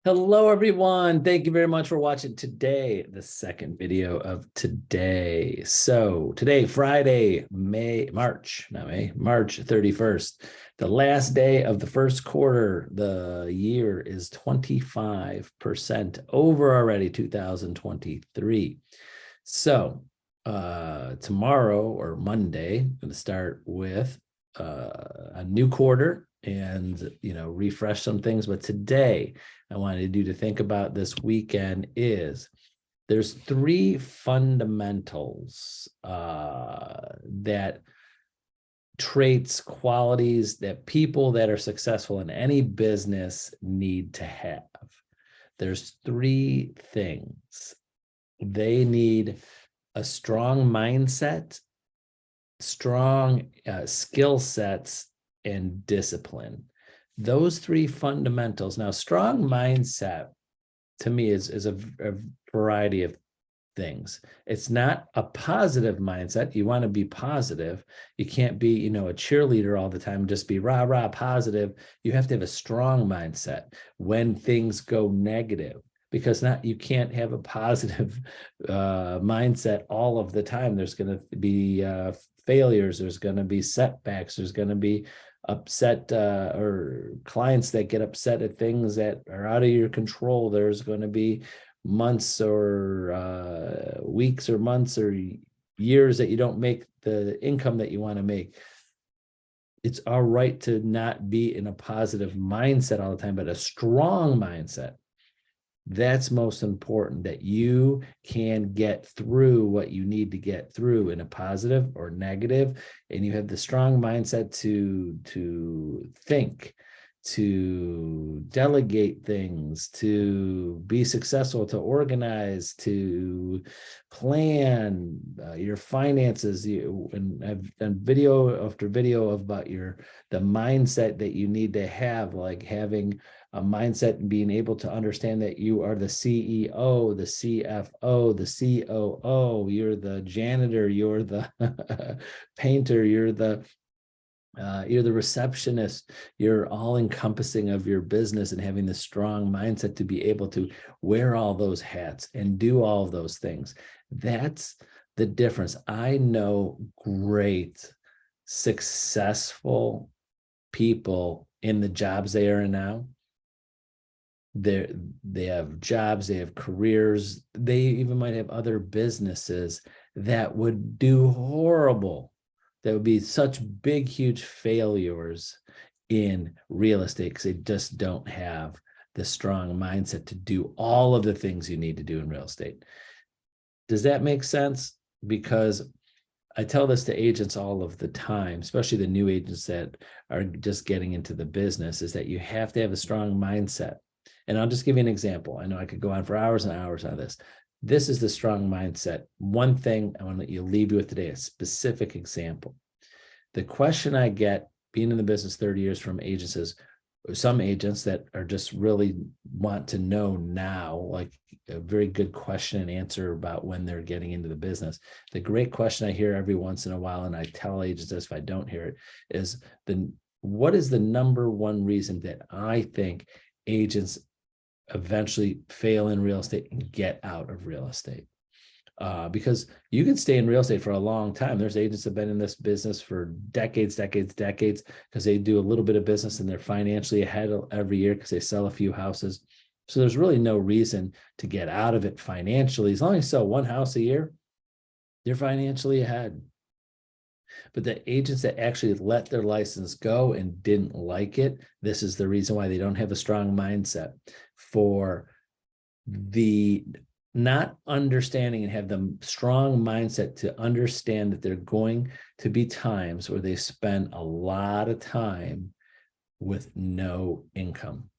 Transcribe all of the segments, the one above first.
Hello, everyone. Thank you very much for watching today, the second video of today. So today, Friday, March 31st, the last day of the first quarter. The year is 25% over already, 2023. So tomorrow or Monday, I'm going to start with a new quarter and, refresh some things. But today, I wanted you to think about this weekend is there's three fundamentals that traits, qualities that people that are successful in any business need to have. There's three things. They need a strong mindset, strong skill sets, and discipline. Those three fundamentals. Now, strong mindset to me is a variety of things. It's not a positive mindset. You want to be positive. You can't be, a cheerleader all the time, just be rah, rah, positive. You have to have a strong mindset when things go negative, because you can't have a positive mindset all of the time. There's going to be failures. There's going to be setbacks. There's going to be upset or clients that get upset at things that are out of your control. There's going to be months or weeks or months or years that you don't make the income that you want to make. It's all right to not be in a positive mindset all the time, but a strong mindset. That's most important, that you can get through what you need to get through in a positive or negative, and you have the strong mindset to think, to delegate things, to be successful, to organize, to plan your finances. And I've done video after video about the mindset that you need to have, like having a mindset and being able to understand that you are the CEO, the CFO, the COO, you're the janitor, you're the painter, you're the receptionist. You're all encompassing of your business, and having the strong mindset to be able to wear all those hats and do all of those things. That's the difference. I know great, successful people in the jobs they are in now. They have jobs, they have careers, they even might have other businesses that would do horrible, that would be such big, huge failures in real estate, because they just don't have the strong mindset to do all of the things you need to do in real estate. Does that make sense? Because I tell this to agents all of the time, especially the new agents that are just getting into the business, is that you have to have a strong mindset. And I'll just give you an example. I know I could go on for hours and hours on this. This is the strong mindset. One thing I want to leave you with today, a specific example. The question I get being in the business 30 years from agents is, some agents that are just really want to know now, like a very good question and answer about when they're getting into the business. The great question I hear every once in a while, and I tell agents this if I don't hear it, is what is the number one reason that I think agents eventually fail in real estate and get out of real estate? Because you can stay in real estate for a long time. There's agents that have been in this business for decades, because they do a little bit of business and they're financially ahead every year because they sell a few houses. So there's really no reason to get out of it financially. As long as you sell one house a year, you're financially ahead. But the agents that actually let their license go and didn't like it, this is the reason why they don't have a strong mindset for the not understanding, and have the strong mindset to understand that there are going to be times where they spend a lot of time with no income.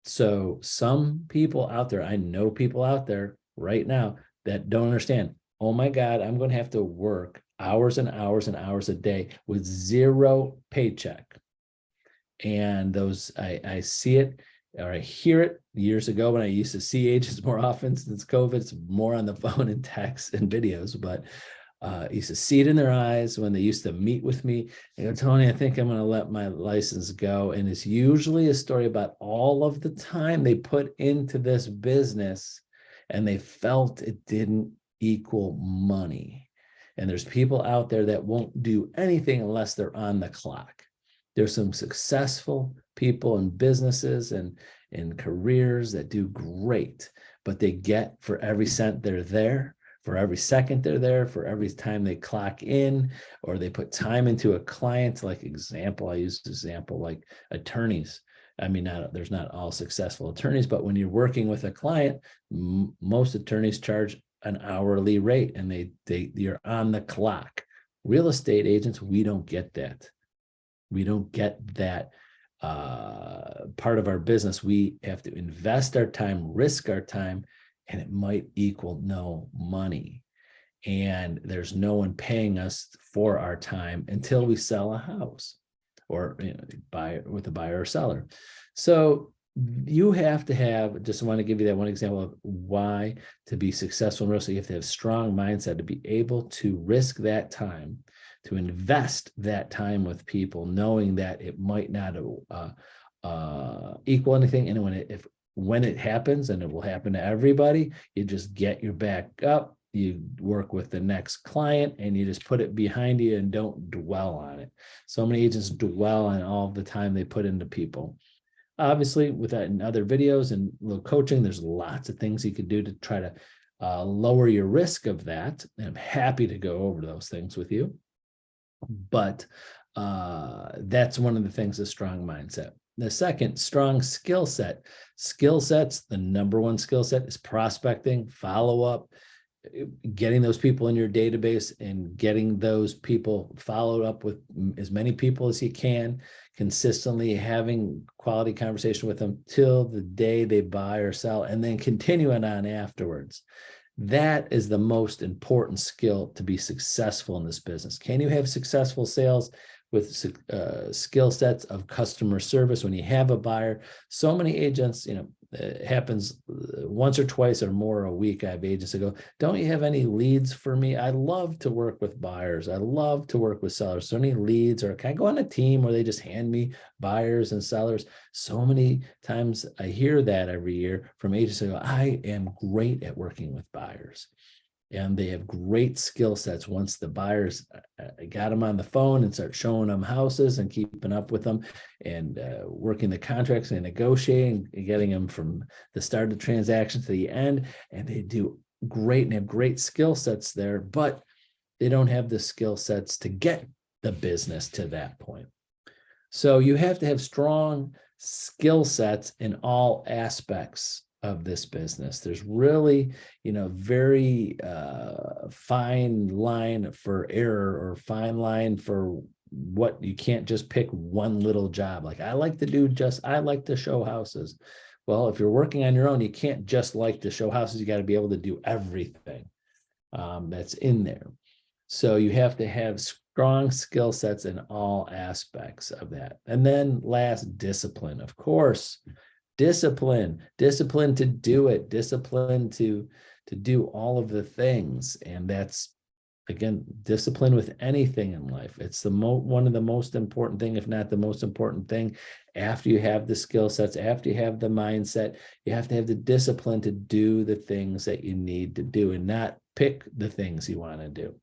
So some people out there, I know people out there right now that don't understand, oh my God, I'm going to have to work hours and hours and hours a day with zero paycheck. And those, I see it, or I hear it years ago when I used to see agents more often. Since COVID, it's more on the phone and text and videos. But used to see it in their eyes when they used to meet with me. They go, Tony, I think I'm going to let my license go. And it's usually a story about all of the time they put into this business and they felt it didn't equal money. And there's people out there that won't do anything unless they're on the clock. There's some successful people and businesses and careers that do great, but they get for every cent they're there, for every second they're there, for every time they clock in, or they put time into a client. Like example, I use example like attorneys. I mean, there's not all successful attorneys, but when you're working with a client, most attorneys charge an hourly rate and you're on the clock. Real estate agents, we don't get that. We don't get that part of our business. We have to invest our time, risk our time, and it might equal no money. And there's no one paying us for our time until we sell a house or buy with a buyer or seller. So you have to have, just want to give you that one example of why to be successful in real estate, you have to have strong mindset to be able to risk that time, to invest that time with people, knowing that it might not equal anything. And when it happens, and it will happen to everybody, you just get your back up, you work with the next client, and you just put it behind you and don't dwell on it. So many agents dwell on all the time they put into people. Obviously, with that in other videos and little coaching, there's lots of things you could do to try to lower your risk of that. And I'm happy to go over those things with you. But that's one of the things, a strong mindset. The second, strong skill set. Skill sets, the number one skill set is prospecting, follow up, getting those people in your database and getting those people followed up with as many people as you can, consistently having quality conversation with them till the day they buy or sell, and then continuing on afterwards. That is the most important skill to be successful in this business. Can you have successful sales with skill sets of customer service when you have a buyer? So many agents, it happens once or twice or more a week. I have agents that go, don't you have any leads for me? I love to work with buyers. I love to work with sellers. So any leads, or can I go on a team where they just hand me buyers and sellers? So many times I hear that every year from agents that go, I am great at working with buyers. And they have great skill sets once the buyers got them on the phone and start showing them houses and keeping up with them and working the contracts and negotiating and getting them from the start of the transaction to the end. And they do great and have great skill sets there, but they don't have the skill sets to get the business to that point. So you have to have strong skill sets in all aspects of this business. There's really, very fine line for error, or fine line for what you can't just pick one little job. Like I like to show houses. Well, if you're working on your own, you can't just like to show houses. You got to be able to do everything that's in there. So you have to have strong skill sets in all aspects of that. And then last, discipline, of course. Discipline to do it, discipline to do all of the things. And that's, again, discipline with anything in life. It's one of the most important thing, if not the most important thing. After you have the skill sets, after you have the mindset, you have to have the discipline to do the things that you need to do and not pick the things you want to do.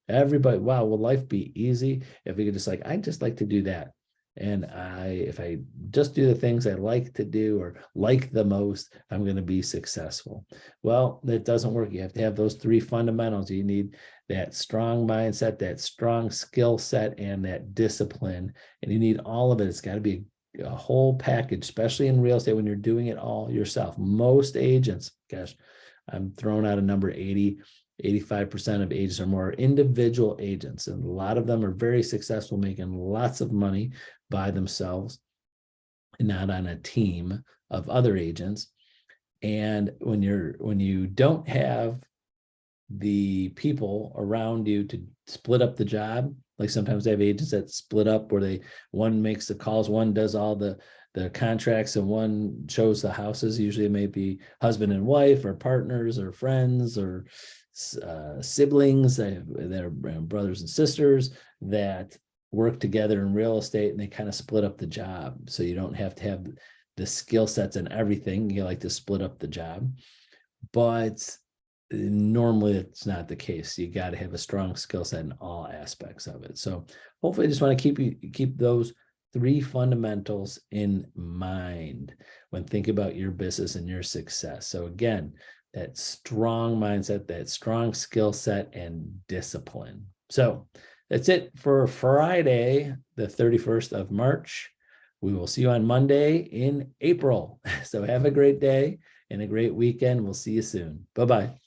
Everybody, wow, will life be easy if we could just I'd just like to do that. And if I just do the things I like to do or like the most, I'm going to be successful. Well, that doesn't work. You have to have those three fundamentals. You need that strong mindset, that strong skill set, and that discipline. And you need all of it. It's got to be a whole package, especially in real estate when you're doing it all yourself. Most agents, gosh, I'm throwing out a number, 85% of agents or more are individual agents, and a lot of them are very successful, making lots of money by themselves and not on a team of other agents. And when you don't have the people around you to split up the job, like sometimes they have agents that split up where one makes the calls, one does all the contracts, and one shows the houses. Usually it may be husband and wife or partners or friends or siblings that are brothers and sisters that work together in real estate, and they kind of split up the job. So you don't have to have the skill sets and everything. You like to split up the job, but normally it's not the case. You got to have a strong skill set in all aspects of it. So hopefully I just want to keep those 3 fundamentals in mind when thinking about your business and your success. So again, that strong mindset, that strong skill set, and discipline. So that's it for Friday, the 31st of March. We will see you on Monday in April. So have a great day and a great weekend. We'll see you soon. Bye-bye.